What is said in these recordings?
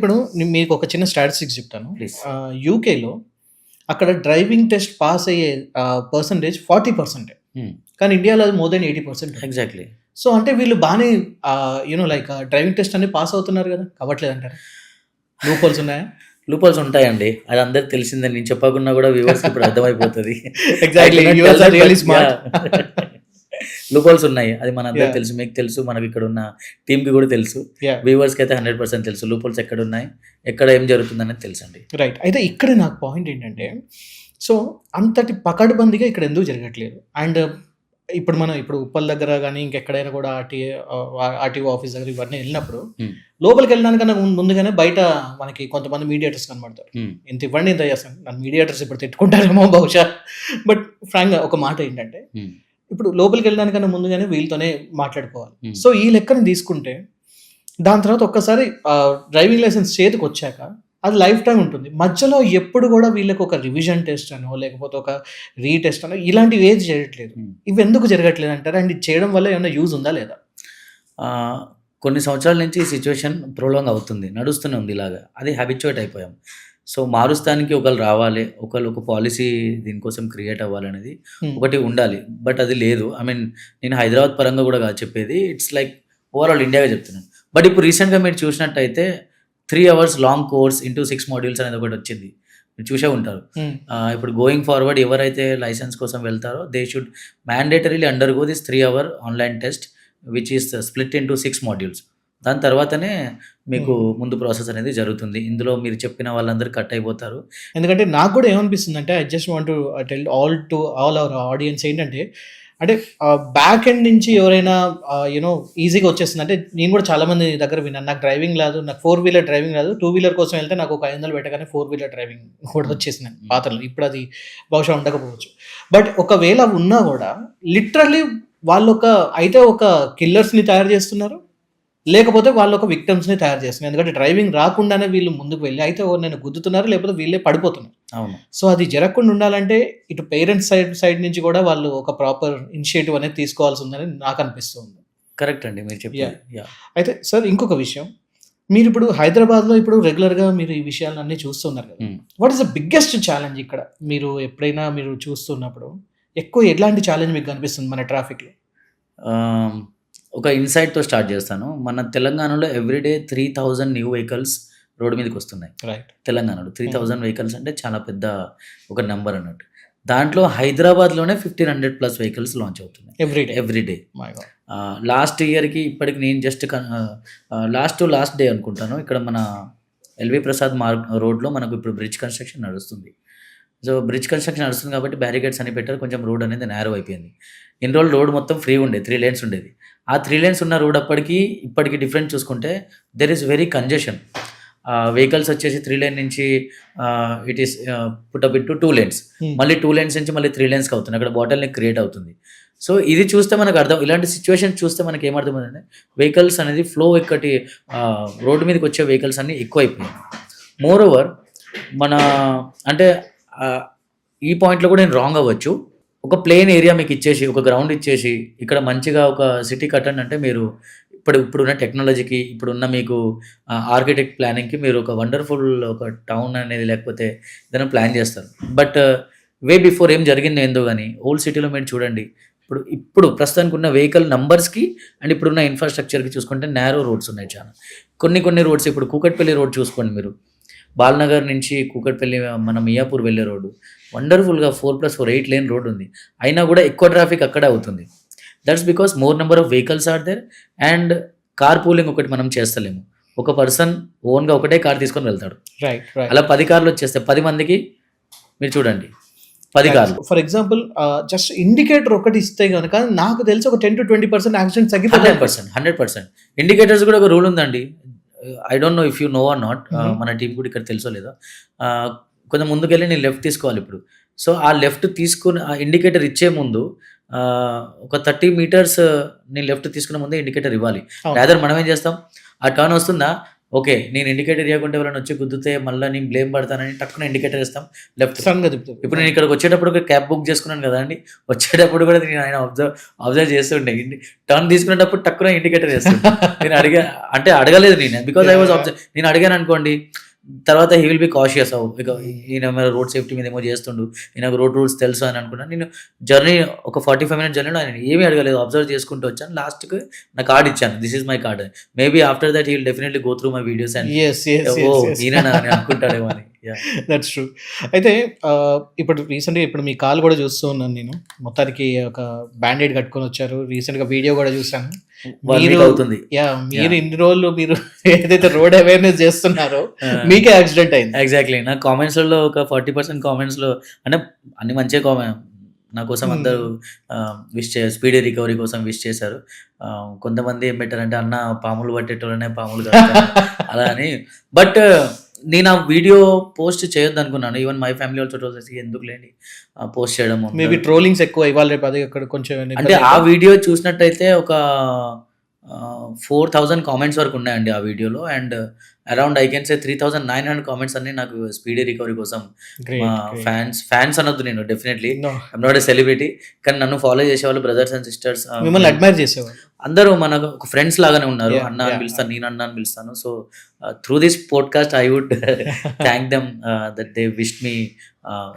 ఇప్పుడు మీకు ఒక చిన్న స్టాటిస్టిక్స్ చెప్తాను. ప్లీజ్. యూకేలో అక్కడ డ్రైవింగ్ టెస్ట్ పాస్ అయ్యే పర్సెంటేజ్ 40%. హ్మ్. కానీ ఇండియాలో అది మోర్ దెన్ 80%. ఎగ్జాక్ట్‌లీ. సో అంటే వీళ్ళు బానే లైక్ డ్రైవింగ్ టెస్ట్ అన్ని పాస్ అవుతున్నారు కదా! అవ్వట్లేదంటారా? లూప్ హోల్స్ ఉన్నాయా? లూపోల్స్ ఉంటాయండి. అది అందరికి తెలిసిందే. నేను చెప్పకున్నా కూడా వ్యూవర్స్‌కి ఇప్పుడు అర్థమైపోతది. Exactly. I cannot US tell or that, really but smart. yeah. Loopholes ఉన్నాయి. అది మనందరికి యాహ్! తెలుసు. మీకు తెలుసు. మనకి ఇక్కడ ఉన్న టీమ్‌కి కూడా తెలుసు. యాహ్! వ్యూవర్స్‌కి అయితే 100% తెలుసు. లూపోల్స్ ఎక్కడున్నాయి, ఎక్కడ ఏం జరుగుతుందనేది తెలుసండి. రైట్. అయితే ఇక్కడే నాకు పాయింట్ ఏంటంటే, సో అంతటి పకడ్బందీగా ఇక్కడ ఎందుకు జరగట్లేదు? అండ్ ఇప్పుడు ఉప్పల్ దగ్గర గానీ, ఇంకెక్కడైనా కూడా ఆర్‌టీఓ ఆఫీస్ దగ్గర ఇవన్నీ ఎళ్ళినప్పుడు, హ్మ్. లోపలికెళ్ళడానికన్నా ముందుగానే బయట మనకి కొంతమంది మీడియేటర్స్ కనబడతారు. హ్మ్. ఇంత ఇవ్వండి, ఇంత చేస్తాను. నన్ను మీడియేటర్స్ ఇప్పుడు తిట్టుకుంటారేమో బహుశా. బట్ ఫ్రాంక్‌గా ఒక మాట ఏంటంటే, హ్మ్. ఇప్పుడు లోపలికెళ్ళడానికన్నా ముందుగానే వీళ్ళతోనే మాట్లాడుకోవాలి. హ్మ్. సో ఈ లెక్కన తీసుకుంటే, దాని తర్వాత ఒక్కసారి డ్రైవింగ్ లైసెన్స్ చేతికొచ్చాక అది లైఫ్ టైమ్ ఉంటుంది. మధ్యలో ఎప్పుడు కూడా వీళ్ళకి ఒక రివిజన్ టెస్ట్ అనో, లేకపోతే ఒక రీటెస్ట్ అనో ఇలాంటివి ఏది చేయట్లేదు. హ్మ్. ఇవెందుకు జరగట్లేదు అంటారు? అండ్ ఇది చేయడం వల్ల ఏమైనా యూజ్ ఉందా లేదా? ఆహ్, కొన్ని సంవత్సరాల నుంచి ఈ సిట్యుయేషన్ ప్రొలాంగ్ అవుతుంది. నడుస్తూనే ఉంది ఇలాగా. అది హ్యాబిచ్యుయేట్ అయిపోయాం. సో, మారుస్తానికి ఒకళ్ళు రావాలి. ఒక పాలిసీ దీనికోసం క్రియేట్ అవ్వాలనేది హ్మ్. ఒకటి ఉండాలి. బట్ అది లేదు. ఐ మీన్ నేను హైదరాబాద్ పరంగా కూడా కాదు చెప్పేది. ఇట్స్ లైక్ ఓవరాల్ ఇండియాగా చెప్తున్నాను. బట్ ఇప్పుడు రీసెంట్‌గా మీరు చూసినట్టయితే 3 hours long course into 6 modules అనేది ఒకటొచ్చింది. మీరు చూసే ఉంటారు. హ్మ్. ఇప్పుడు గోయింగ్ ఫార్వర్డ్ ఎవరైతే లైసెన్స్ కోసం వెళ్తారో they should mandatorily undergo this 3 hour online test which is split into 6 modules. దాని తర్వాతనే మీకు హ్మ్. ముందు ప్రాసెస్ అనేది జరుగుతుంది. ఇందులో మీరు చెప్పిన వాళ్ళందరూ కట్ అయిపోతారు. ఎందుకంటే నాకు కూడా ఏమనిపిస్తుందంటే, I just want to tell all our audience ఏంటంటే, అంటే బ్యాక్ ఎండ్ నుంచి ఎవరైనా ఈజీగా వచ్చేస్తుంది. అంటే నేను కూడా చాలా మంది దగ్గర విన్నాను. నాకు డ్రైవింగ్ రాదు, నాకు 4 వీలర్ డ్రైవింగ్ రాదు. 2 వీలర్ కోసం వెళ్తే నాకు ఒక 500 పెట్టగానే 4 వీలర్ డ్రైవింగ్ కూడా హ్మ్. వచ్చేసిందండి హ్మ్. పాతలో. ఇప్పుడు అది బహుశా ఉండకపోవచ్చు. బట్ ఒకవేళ ఉన్నా కూడా లిటరల్లీ అయితే ఒక కిల్లర్స్‌ని తయారు చేస్తున్నారు. లేకపోతే వాళ్ళొక విక్టిమ్స్‌ని తయారు చేస్తున్నారు. ఎందుకంటే డ్రైవింగ్ రాకుండానే వీళ్ళు ముందుకు వెళ్లి అయితే ఎవరినైనా గుద్దుతున్నారు, లేకపోతే వీళ్ళే పడిపోతున్నారు. అవును. సో అది జరగకుండా ఉండాలంటే ఇటు పేరెంట్స్ సైడ్ నుంచి కూడా వాళ్ళు ఒక ప్రాపర్ ఇనిషియేటివ్ అనేది తీసుకోవాల్సి ఉందని నాకు అనిపిస్తుంది. కరెక్ట్ అండి మీరు చెప్పేది. యాహ్! యాహ్! అయితే సార్ ఇంకొక విషయం. మీరిప్పుడు హైదరాబాద్‌లో రెగ్యులర్‌గా మీరు ఈ విషయాలన్నీ చూస్తున్నారు కదా! హ్మ్. What is the biggest challenge ఇక్కడ? ఎప్పుడైనా చూస్తున్నప్పుడు ఎక్కువ ఎట్లాంటి ఛాలెంజ్ మీకు కనిపిస్తుంది మన ట్రాఫిక్‌లో? ఆహ్, ఒక ఇన్‌సైట్‌తో స్టార్ట్ చేస్తాను. మన తెలంగాణలో ఎవ్రీడే 3000 న్యూ వెహికల్స్ రోడ్ మీదకొస్తున్నాయి. రైట్. తెలంగాణలో హ్మ్. 3000 వెహికల్స్ అంటే చాలా పెద్ద ఒక నంబర్ అన్నట్టు. దాంట్లో హైదరాబాద్‌లోనే 1500 ప్లస్ వెహికల్స్ లాంచ్ అవుతున్నాయి. Every day. Every day. My God! Last ఇయర్‌కి ఇప్పటికి నేను just last to last day అనుకుంటాను. ఇక్కడ మన ఎల్‌వి ప్రసాద్ రోడ్‌లో మనకు ఇప్పుడు బ్రిడ్జ్ కన్‌స్ట్రక్షన్ నడుస్తుంది. సో, బ్రిడ్జ్ కన్‌స్ట్రక్షన్ నడుస్తుంది కాబట్టి బ్యారికేడ్స్ అన్ని పెట్టారు. కొంచెం రోడ్ అనేది నారో అయిపోయింది. ఇన్ని రోజులు రోడ్ మొత్తం ఫ్రీ ఉండేది. 3 లేన్స్ ఉండేది. ఆ 3 లేన్స్ ఉన్న రోడ్ ఇప్పటికి డిఫరెన్స్ చూసుకుంటే there is very congestion. Vehicles వచ్చేసి 3 లేన్ నుంచి it is put up into 2 lanes. Hmm. మళ్ళీ 2 లేన్స్ నుంచి మళ్ళీ 3 లేన్స్‌కి అవుతుంది. అక్కడ బాటిల్‌నెక్ క్రియేట్ అవుతుంది. సో, ఇది చూస్తే మనకు ఇలాంటి సిట్యుయేషన్ చూస్తే మనకి ఏమర్థమవుతుందంటే వెహికల్స్ అనేది ఫ్లో రోడ్డు మీదకి వచ్చే వెహికల్స్ అన్నీ ఎక్కువైపోయాయి. మోరోవర్ మన అంటే ఈ పాయింట్‌లో కూడా నేను రాంగ్ అవ్వచ్చు. ఒక ప్లెయిన్ ఏరియా మీకు ఇచ్చేసి, ఒక గ్రౌండ్ ఇచ్చేసి, ఇక్కడ మంచిగా ఒక సిటీ కట్టండి అంటే మీరు ఇప్పుడున్న టెక్నాలజీకి, ఇప్పుడున్న మీకు ఆర్కిటెక్ట్ ప్లానింగ్‌కి మీరు ఒక వండర్‌ఫుల్ ఒక టౌన్ అనేది లేకపోతే ఏదైనా ప్లాన్ చేస్తారు. బట్ వే బిఫోర్ ఏం జరిగిందో ఏందో గాని ఓల్డ్ సిటీలో మీరు చూడండి. ఇప్పుడు ప్రస్తుతానికి ఉన్న వెహికల్ నంబర్స్‌కి అండ్ ఇప్పుడున్న ఇన్‌ఫ్రాస్ట్రక్చర్‌కి చూసుకుంటే నారో రోడ్స్ ఉన్నాయి చాలా. కొన్ని రోడ్స్ ఇప్పుడు కూకట్పల్లి రోడ్ చూసుకోండి మీరు. బాల్‌నగర్ నుంచి కూకట్పల్లి మన మియాపూర్ వెళ్ళే రోడ్డు వండర్‌ఫుల్‌గా 4+4 8 లేన్ రోడ్ ఉంది. అయినా కూడా ఎక్కువ ట్రాఫిక్ అక్కడే అవుతుంది. That's because more number of vehicles are there and car pooling ఒకటి మనం చేస్తలేము. ఒక పర్సన్ ఓన్‌గా ఒకటే కార్ తీసుకొని వెళ్తాడు. రైట్. రైట్. అలా 10 కార్లు వచ్చేస్తాయి. 10 మందికి మీరు చూడండి 10 కార్లు. ఫర్ ఎగ్జాంపుల్ జస్ట్ ఇండికేటర్ ఒకటి ఇస్తే గనక నాకు తెలిసి ఒక 10-20% యాక్సిడెంట్స్ తగ్గిపోతాయి. 100%. ఇండికేటర్స్ కూడా ఒక రూల్ ఉందండి. I don't know if you know or not. హుహు. మన టీమ్ కూడా ఇక్కడ తెలుసో లేదో. కొంచెం ముందుకెళ్ళి నేను లెఫ్ట్ తీసుకోవాలి ఇప్పుడు. సో, ఆ లెఫ్ట్ తీసుకొని ఆ ఇండికేటర్ ఇచ్చే ముందు ఒక 30 మీటర్స్ నేను లెఫ్ట్ తీసుకునే ముందే ఇండికేటర్ ఇవ్వాలి. అవును. రాదర్ మనం ఏం చేస్తాం, ఆ టర్న్ వస్తుందా ఓకే. నేను ఇండికేటర్ ఇయ్యకుంటే ఎవరైనా వచ్చి గుద్దితే మళ్ళా నేను బ్లేమ్ పడతానని టక్కున ఇండికేటర్ ఇస్తాం లెఫ్ట్. సడన్‌గా తిప్పుతారు. ఇప్పుడు నేను ఇక్కడికి వచ్చేటప్పుడు ఒక క్యాబ్ బుక్ చేసుకున్నాను కదండీ! వచ్చేటప్పుడు కూడా నేను ఆయన అబ్జర్వ్ చేస్తుండే. టర్న్ తీసుకునేటప్పుడు టక్కున ఇండికేటర్ ఏస్తుండే. నేను అంటే అడగలేదు నేను. బికాజ్ ఐ వాస్ నేను అడిగాననుకోండి, తర్వాత హీ విల్ బి కాషియస్. ఇక ఈయన రోడ్ సేఫ్టీ మీద ఏమో చేస్తుండు. ఈయనకు రోడ్ రూల్స్ తెలుసు అని అనుకున్నాను. నేను జర్నీ ఒక 45 మినిట్స్ జర్నీలో ఆయన ఏమీ అడగలేదు. అబ్జర్వ్ చేసుకుంటూ వచ్చాను. లాస్ట్‌కి నా కార్డ్ ఇచ్చాను. This is my card. Maybe after that he will definitely go through my videos and yes. Yes. Oh! Yes. ఈయనేనా అని అనుకుంటాడేమో అని. యాహ్! That's true. అయితే ఇప్పుడు రీసెంట్‌గా ఇప్పుడు మీ కాల్ కూడా చూస్తూ ఉన్నాను నేను. మొత్తానికి ఒక బ్యాండేడ్ కట్టుకొని వచ్చారు. రీసెంట్‌గా వీడియో కూడా చూసాను. 1 మీరు వీక్ అవుతుంది. మీరు ఇన్ని రోజులు మీరు ఏదైతే రోడ్ అవేర్‌నెస్ చేస్తున్నారో ఆ! మీకే యాక్సిడెంట్ అయింది. ఎగ్జాక్ట్‌లీ. నా కామెంట్స్‌లలో ఒక 40% కామెంట్స్‌లో అంటే అన్ని మంచిగా నా కోసం అందరూ స్పీడీ రికవరీ కోసం విష్ చేశారు. కొంతమంది ఏం పెట్టారంటే, "అన్న పాములు పట్టేటోళ్ళనే పాములు కరుస్తాయి" అలా అని. బట్ నేను ఆ వీడియో పోస్ట్ చేయొద్దనుకున్నాను. Even my family also told us ఎందుకులేండి పోస్ట్ చేయడము. మేబీ ట్రోలింగ్స్ ఎక్కువ ఇవాళ రేపు అది అక్కడ కొంచెం అంటే ఇబ్బంది ఆ అయితే వీడియో చూసినట్టయితే ఒక 4000 కామెంట్స్ వరకు ఉన్నాయండి ఆ వీడియోలో. And around I can say 3900 comments అన్నీ నాకు స్పీడీ రికవరీ కోసం మా గ్రేట్. గ్రేట్. ఫ్యాన్స్ అనొద్దు నేను definitely. No. I'm not a celebrity. కానీ నన్ను ఫాలో చేసేవాళ్ళు బ్రదర్స్ అండ్ సిస్టర్స్ మిమ్మల్ని అడ్మైర్ చేసేవాళ్ళు. అందరూ మనకు ఒక ఫ్రెండ్స్ లాగానే ఉన్నారు. యాహ్! అన్న అని యాహ్! పిలుస్తాను, నేను అన్న అని పిలుస్తాను. So through this podcast I would thank them that they wished me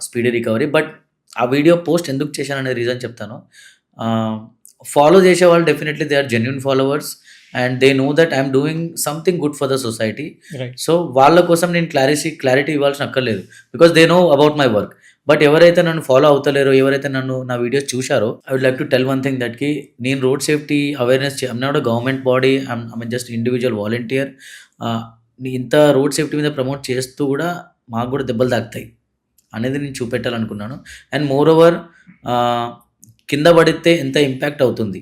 speedy recovery. But ఆ వీడియో పోస్ట్ ఎందుకు చేశాననే రీజన్ చెప్తాను. ఫాలో చేసేవాళ్ళు definitely they are genuine followers and they know that I'm doing something good for the society. Right. So వాళ్ళ కోసం నేను clarity ఇవ్వాల్సిన అక్కర్లేదు. Because they know about my work. But ఎవరైతే నన్ను ఫాలో అవుతలేరో, ఎవరైతే నా వీడియోస్ చూశారో, I would like to tell one thing దట్‌కి నేను road safety awareness I'm not a government body. I'm just individual volunteer. ఇంత రోడ్ సేఫ్టీ మీద ప్రమోట్ చేస్తూ కూడా మాకు కూడా దెబ్బలు తాకుతాయి అనేది నేను చూపెట్టాలనుకున్నాను. అండ్ మోర్ ఓవర్ కింద పడితే ఎంత ఇంపాక్ట్ అవుతుంది.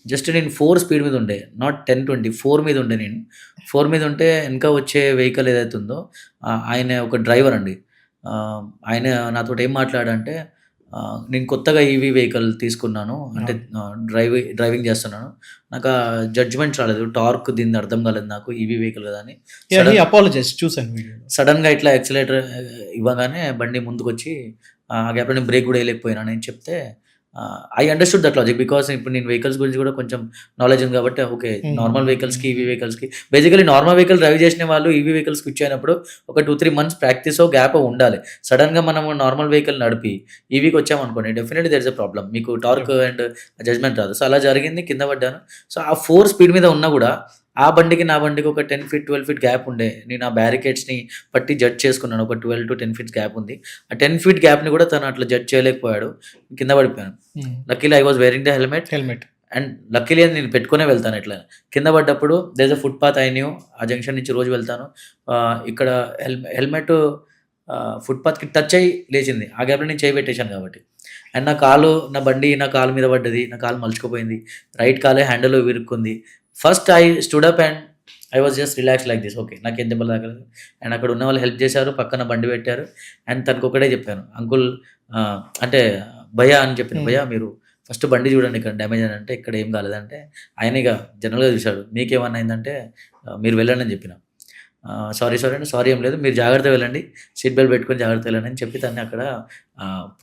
జస్ట్ నేను 4 స్పీడ్ మీద ఉండే, నాట్ 10, 20, 4 మీద ఉండే నేను. 4 మీద ఉంటే వెనక వచ్చే వెహికల్ ఏదైతే ఉందో ఆయన ఒక డ్రైవర్ అండి. ఆయన నాతోటి ఏం మాట్లాడంటే, నేను కొత్తగా ఈవీ వెహికల్ తీసుకున్నాను. అంటే డ్రైవింగ్ చేస్తున్నాను. నాకు ఆ జడ్జ్‌మెంట్ రాలేదు. టార్క్ దీనిది అర్థం కాలేదు నాకు. ఈవీ వెహికల్ కదా అని. యాహ్! హి అపాలజైజ్ చూసాను వీడియోలో. సడన్‌గా ఇట్లా యాక్సిలరేటర్ ఇవ్వగానే బండి ముందుకొచ్చి ఆ గ్యాప్‌లో నేను బ్రేక్ కూడా వేయలేకపోయాను అని చెప్తే I understood that logic. Because ఇప్పుడు నేను వెహికల్స్ గురించి కూడా కొంచెం నాలెడ్జ్ ఉంది కాబట్టి ఓకే. నార్మల్ వెహికల్స్‌కి, ఈవీ వెహికల్స్‌కి బేసికల్లీ నార్మల్ వెహికల్ డ్రైవ్ చేసిన వాళ్ళు ఈవీ వెహికల్ స్విచ్ అయినప్పుడు ఒక 2-3 మంత్స్ ప్రాక్టీసో గ్యాపో ఉండాలి. సడన్‌గా మనము నార్మల్ వెహికల్ నడిపి ఈవీకి వచ్చామనుకోండి, definitely there is a problem. మీకు టార్క్ అండ్ జడ్జ్‌మెంట్ రాదు. సో అలా జరిగింది. కింద పడ్డాను. సో ఆ 4 స్పీడ్ మీద ఉన్నా కూడా ఆ బండికి నా బండికి ఒక 10 ఫీట్ 12 ఫీట్ గ్యాప్ ఉండే. నేను ఆ బ్యారికేడ్స్‌ని పట్టి జడ్జ్ చేసుకున్నాను. ఒక 12-10 ఫీట్స్ గ్యాప్ ఉంది. ఆ 10 ఫీట్ గ్యాప్‌ని కూడా తను అట్లా జడ్జ్ చేయలేకపోయాడు. కింద పడిపోయాను. Luckily I was wearing the helmet. And luckily అది నేను పెట్టుకునే వెళ్తాను ఎట్లా. కింద పడ్డప్పుడు there is a footpath I knew. ఆ జంక్షన్ నుంచి రోజు వెళ్తాను. ఇక్కడ హెల్మెట్ ఫుట్ పాత్‌కి టచ్ అయ్యి లేచింది. ఆ గ్యాప్‌లో నేను చేయి పెట్టేశాను కాబట్టి. అండ్ నా బండి నా కాలు మీద పడ్డది. నా కాలు మలుచుకుపోయింది. రైట్ కాలే హ్యాండిల్‌లో ఇరుక్కుంది. First I stood up and I was just relax like this. Okay. నాకేం దెబ్బలు తాకలేదు. అండ్ అక్కడ ఉన్న వాళ్ళు హెల్ప్ చేశారు. పక్కన బండి పెట్టారు. అండ్ తనకు ఒకటే చెప్పాను, అంకుల్ అంటే భయ్యా అని చెప్పాను. భయ్యా మీరు ఫస్ట్ బండి చూడండి ఇక్కడ డ్యామేజ్ అని అంటే, ఇక్కడ ఏం కాలేదంటే, ఆయన ఇక జనరల్‌గా చూశాడు. మీకేమన్నా అయిందంటే మీరు వెళ్ళండి అని చెప్పిన. సారీ అంటే, సారీ ఏం లేదు, మీరు జాగ్రత్తగా వెళ్ళండి, సీట్ బెల్ట్ పెట్టుకొని జాగ్రత్తగా వెళ్ళండి అని చెప్పి తనని అక్కడ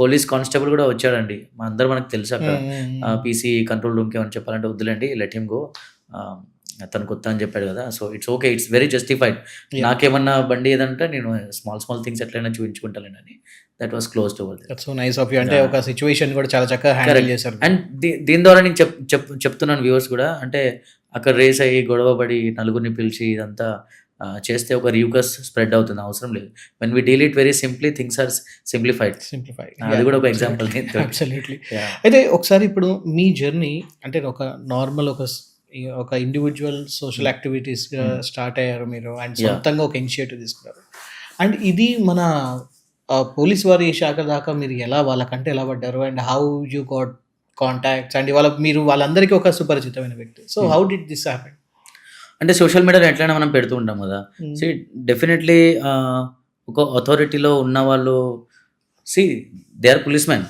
పోలీస్ కానిస్టేబుల్ కూడా వచ్చాడండి. మనకు తెలుసు అక్కడ పీసీ కంట్రోల్ రూమ్‌కి ఏమైనా చెప్పాలంటే వద్దులేండి, లెట్ హిమ్ గో, తను కొత్త అని చెప్పాడు కదా, so it's okay, it's very justified. నాకేమన్నా బండి ఏదంటే నేను స్మాల్ థింగ్స్ ఎట్లయినా చూపించుకుంటానని. That was closed over there. That's so nice of you. అంటే ఒక సిట్యుయేషన్ కూడా చాలా చక్కగా హ్యాండిల్ చేశారు. అండ్ దీని ద్వారా నేను చెప్తున్నాను వ్యూవర్స్ కూడా, అంటే అక్కడ రేస్ అయ్యి గొడవ పడి నలుగురిని పిలిచి ఇదంతా చేస్తే ఒక ర్యూకస్ స్ప్రెడ్ అవుతుంది, అవసరం లేదు. When we deal it very simply, things are simplified. అది కూడా ఒక ఎగ్జాంపుల్. అబ్సల్యూట్లీ. అయితే ఒకసారి ఇప్పుడు మీ జర్నీ అంటే ఒక నార్మల్ ఒక ఇండివిజువల్ సోషల్ యాక్టివిటీస్గా స్టార్ట్ అయ్యారు మీరు, అండ్ సొంతంగా ఒక ఇనిషియేటివ్ తీసుకున్నారు. అండ్ ఇది మన పోలీస్ వారి శాఖ దాకా మీరు వాళ్ళకంటే ఎలా పడ్డారు, and how you got contacts, and ఇవాళ మీరు వాళ్ళందరికీ ఒక సుపరిచితమైన వ్యక్తి. So how did this happen? అంటే సోషల్ మీడియాలో ఎట్లయినా మనం పెడుతూ ఉంటాం కదా. సో డెఫినెట్లీ ఒక అథారిటీలో ఉన్న వాళ్ళు, దే ఆర్ policemen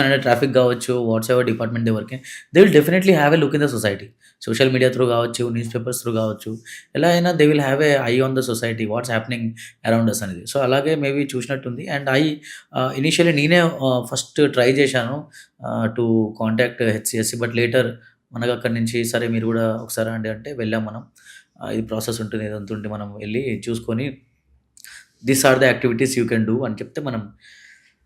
అంటే ట్రాఫిక్ కావచ్చు, what's ever department they working, they will definitely have a look in the society. Social media through కావచ్చు, న్యూస్ పేపర్స్ త్రూ కావచ్చు, ఎలా అయినా they will have a eye on the society what's happening around us అనేది. So అలాగే maybe చూసినట్టుంది. And initially నేనే first try చేశాను to contact HCSC. But later మనకు అక్కడి నుంచి సరే మీరు కూడా ఒకసారి అండి అంటే వెళ్ళాం మనం. ఇది ప్రాసెస్ ఉంటుంది, ఇదంతా ఉంటే మనం వెళ్ళి చూసుకొని this are the activities you can do అని చెప్తే మనం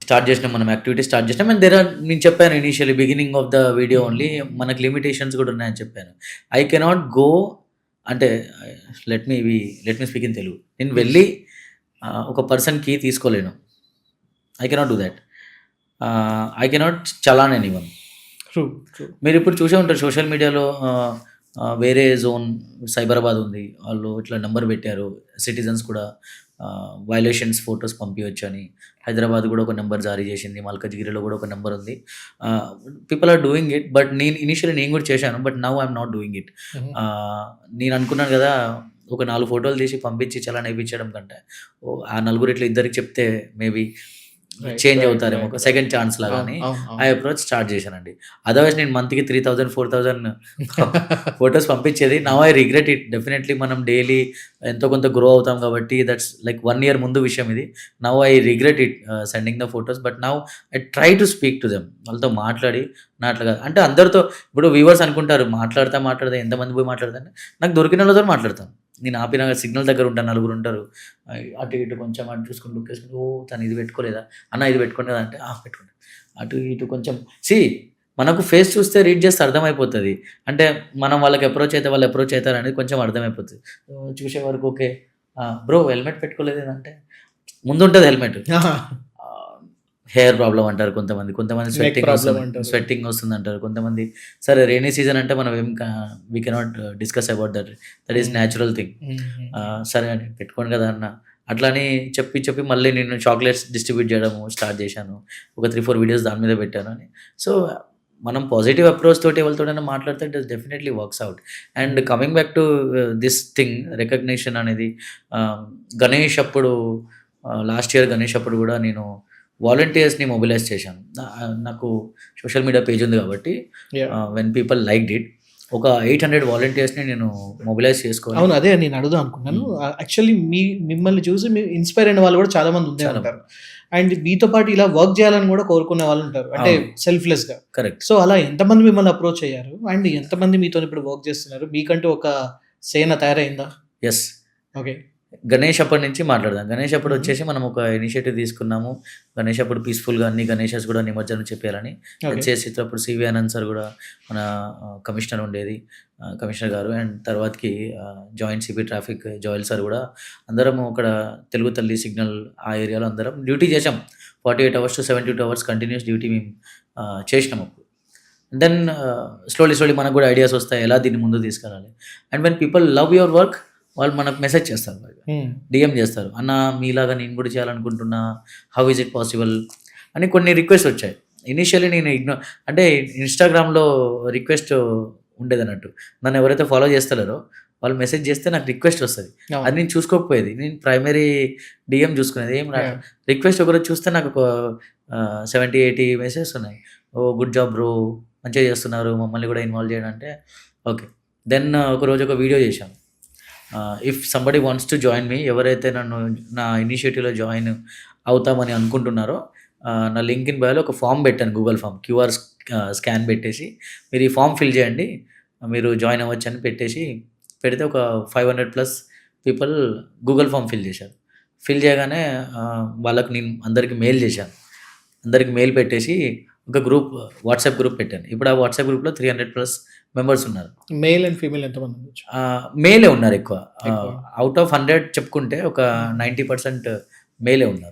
స్టార్ట్ చేసినాం. మనం యాక్టివిటీ స్టార్ట్ చేసినాం. అండ్ నేను చెప్పాను initially beginning of the video only మనకు లిమిటేషన్స్ కూడా ఉన్నాయని చెప్పాను. ఐ కెనాట్ గో అంటే let me speak in Telugu. నేను వెళ్ళి ఒక పర్సన్కి తీసుకోలేను. I cannot do that. I cannot challan anyone. True true. మీరు ఇప్పుడు చూసే ఉంటారు సోషల్ మీడియాలో వేరే జోన్ సైబరాబాద్ ఉంది, వాళ్ళు ఇట్లా నెంబర్ పెట్టారు, సిటిజన్స్ కూడా వైలేషన్స్ ఫొటోస్ పంపించవచ్చు అని. హైదరాబాద్ కూడా ఒక నెంబర్ జారీ చేసింది, మల్కజ్గిరిలో కూడా ఒక నెంబర్ ఉంది. People are doing it. But initially నేను కూడా చేశాను. But now I'm not doing it. నేను అనుకున్నాను కదా, ఒక 4 ఫోటోలు తీసి పంపించి చలాన్ వేయించడం కంటే ఆ నలుగురు ఇట్లా ఇద్దరికి చెప్తే మేబీ చేంజ్ అవుతారేమో, ఒక సెకండ్ ఛాన్స్ లాగా అని ఆ అప్రోచ్ స్టార్ట్ చేశానండి. అదర్వైజ్ నేను మంత్కి 3000 4000 ఫొటోస్ పంపించేది. Now I regret it. Definitely మనం డైలీ ఎంతో కొంత గ్రో అవుతాం కాబట్టి దట్స్ లైక్ 1 year ముందు విషయం ఇది. Now I regret it sending the photos. But now I try to speak to them. వాళ్ళతో మాట్లాడి అట్లా కాదు అంటే అందరితో. ఇప్పుడు వ్యూవర్స్ అనుకుంటారు మాట్లాడతా ఎంతమంది పోయి మాట్లాడతాను, నాకు దొరికిన వాళ్ళతో మాట్లాడతాను. నేను ఆపిన సిగ్నల్ దగ్గర ఉంటాను, నలుగురు ఉంటారు, అటు ఇటు కొంచెం అటు చూసుకుని లుక్ వేసుకుని తను ఇది పెట్టుకోలేదా అన్న, ఇది పెట్టుకోండి కదా అంటే పెట్టుకోండి, అటు ఇటు కొంచెం మనకు ఫేస్ చూస్తే రీడ్ చేస్తే అర్థమైపోతుంది. అంటే మనం వాళ్ళకి అప్రోచ్ అయితే వాళ్ళు అప్రోచ్ అవుతారు అనేది కొంచెం అర్థమైపోతుంది. చూసే వరకు ఓకే బ్రో హెల్మెట్ పెట్టుకోలేదు అంటే ముందు ఉంటుంది హెల్మెట్. హెయిర్ ప్రాబ్లం అంటారు కొంతమంది, స్వెట్టింగ్ వస్తుంది అంటారు కొంతమంది. సరే రైనీ సీజన్ అంటే మనం we cannot discuss about that is natural thing. సరే అని పెట్టుకోండి కదా అన్న అట్లని చెప్పి మళ్ళీ నేను చాక్లెట్స్ డిస్ట్రిబ్యూట్ చేయడం స్టార్ట్ చేశాను. ఒక 3-4 వీడియోస్ దాని మీద పెట్టాను అని. సో మనం పాజిటివ్ అప్రోచ్ తోటి ఎవరితోటైనా మాట్లాడితే it definitely works out. And coming back to this thing recognition అనేది, గణేష్ అప్పుడు లాస్ట్ ఇయర్ గణేష్ అప్పుడు కూడా నేను వాలంటీర్స్ని మొబిలైజ్ చేశాను. నాకు సోషల్ మీడియా పేజ్ ఉంది కాబట్టి వెన్ పీపుల్ లైక్డ్ ఇట్, ఒక 800 వాలంటీర్స్ని నేను మొబిలైజ్ చేసుకోవాలి. అవును, అదే నేను అడుగుదాం అనుకున్నాను. యాక్చువల్లీ మిమ్మల్ని చూసి మీరు ఇన్స్పైర్ అయిన వాళ్ళు కూడా చాలా మంది ఉండే ఉంటారు. అండ్ మీతో పాటు ఇలా వర్క్ చేయాలని కూడా కోరుకునే వాళ్ళు ఉంటారు, అంటే సెల్ఫ్లెస్ గా. కరెక్ట్. సో అలా ఎంతమంది మిమ్మల్ని అప్రోచ్ అయ్యారు అండ్ ఎంతమంది మీతో ఇప్పుడు వర్క్ చేస్తున్నారు? మీకంటూ ఒక సేన తయారైందా? ఎస్. ఓకే. గణేష్ అప్పటి నుంచి మాట్లాడదాం. గణేష్ అప్పుడు వచ్చేసి మనం ఒక ఇనిషియేటివ్ తీసుకున్నాము. గణేష్ అప్పుడు పీస్ఫుల్గా అన్ని గణేషెస్ కూడా నిమజ్జనం చెప్పారని చేసి అప్పుడు సివి ఆనంద్ సార్ కూడా మన కమిషనర్ ఉండేది, కమిషనర్ గారు. అండ్ తర్వాతకి joint CP traffic Joel sir కూడా అందరం అక్కడ తెలుగు తల్లి సిగ్నల్ ఆ ఏరియాలో అందరం డ్యూటీ చేసాం. 48 hours to 72 hours continuous duty మేము చేసినాం అప్పుడు. దెన్ స్లోలీ మనకు కూడా ఐడియాస్ వస్తాయి ఎలా దీన్ని ముందు తీసుకెళ్ళాలి. And when people love your work వాళ్ళు మనకు మెసేజ్ చేస్తారు, డిఎం చేస్తారు, అన్న మీలాగా నేను కూడా చేయాలనుకుంటున్నా, హౌ ఈజ్ ఇట్ పాసిబుల్ అని కొన్ని రిక్వెస్ట్ వచ్చాయి. ఇనిషియల్లీ నేను అంటే ఇన్స్టాగ్రామ్లో రిక్వెస్ట్ ఉండేది అన్నట్టు. నన్ను ఎవరైతే ఫాలో చేస్తారో వాళ్ళు మెసేజ్ చేస్తే నాకు రిక్వెస్ట్ వస్తుంది. అది నేను చూసుకోకపోయేది, నేను ప్రైమరీ డిఎం చూసుకునేది. ఏం రిక్వెస్ట్ ఒకరోజు చూస్తే నాకు ఒక 70-80 మెసేజెస్ ఉన్నాయి. ఓ గుడ్ జాబ్ బ్రో, మంచిగా చేస్తున్నారు, మమ్మల్ని కూడా ఇన్వాల్వ్ చేయడం అంటే ఓకే. దెన్ ఒకరోజు ఒక వీడియో చేశాను, if somebody wants to join me, ఎవరైతే నా ఇనిషియేటివ్లో జాయిన్ అవుతామని అనుకుంటున్నారో నా లింక్ ఇన్ బయోలో ఒక ఫామ్ పెట్టాను, గూగుల్ ఫామ్, క్యూఆర్ స్కాన్ పెట్టేసి మీరు ఈ ఫామ్ ఫిల్ చేయండి మీరు జాయిన్ అవ్వచ్చు అని పెడితే ఒక 500+ పీపుల్ గూగుల్ ఫామ్ ఫిల్ చేశారు. ఫిల్ చేయగానే వాళ్ళకి నేను అందరికి మెయిల్ చేశాను. అందరికి మెయిల్ పెట్టేసి ఒక గ్రూప్, వాట్సాప్ గ్రూప్ పెట్టాను. ఇప్పుడు ఆ వాట్సాప్ గ్రూప్లో 300+ మెంబర్స్ ఉన్నారు. మేల్ అండ్ ఫీమేల్ ఎంతమంది? మేలే ఉన్నారు ఎక్కువ. అవుట్ ఆఫ్ 100 చెప్పుకుంటే ఒక 90% మేలే ఉన్నారు.